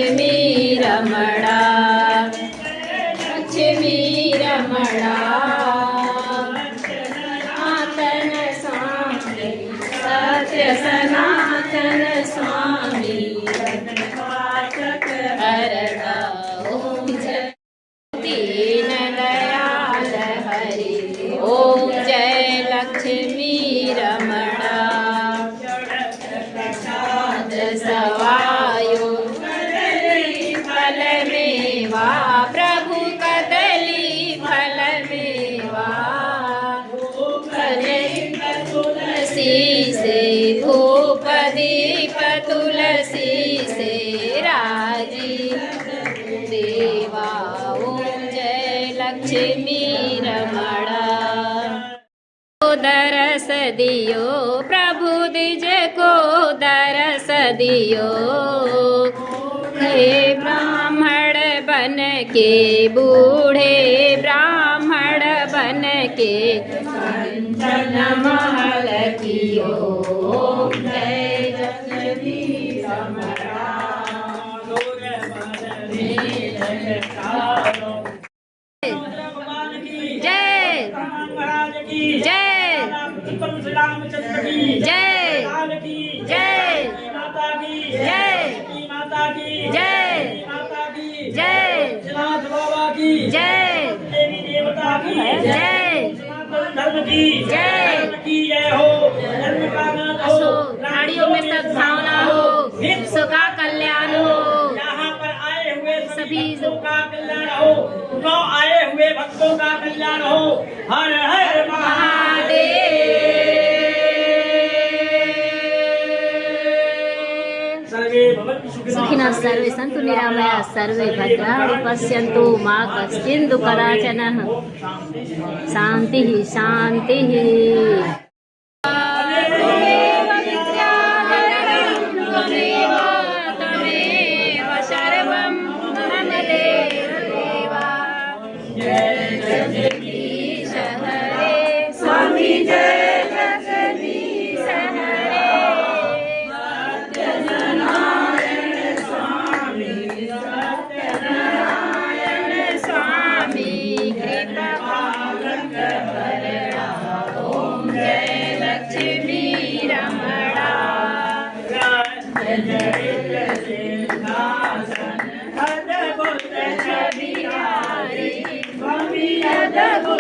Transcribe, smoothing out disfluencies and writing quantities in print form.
लक्ष्मी रमणा लक्ष्मी रमणा सनातन स्वामी सत्य सनातन स्वामी हरदा ओम जय दीन दयाल हरि ओम जय लक्ष्मी रमणा सवायो फल मेवा प्रभु कदली फल मेवा तुलसी से धूप दीप तुलसी से राजी देवा ओम जय लक्ष्मी रमणा दरस दियो प्रभु द्विज को दरस दियो हे ब्राह्मण बन के बूढ़े ब्राह्मण बन के कंचन महल कियो जय लक्ष्मी रमणा जय जय रामचंद्र की जय जय माता की जय माता की जय माता की जय श्रीनाथ बाबा की जय देवी देवता की जय धर्म की जय हो धर्म का नाथ हो प्राणियों में सद्भावना हो विश्व का कल्याण हो यहाँ पर आए हुए सभी का कल्याण हो गाँव आए हुए भक्तों का कल्याण हो हर हर महादेव सुखिनः सर्वे सन्तु निरामयाः सर्वे भद्राणि पश्यन्तु मा कश्चित् दुःखराचनः शान्तिः शान्तिः त्वमेव सर्वं मम देव जय जगदीश हरे स्वामी जय जगदीश हरे Swami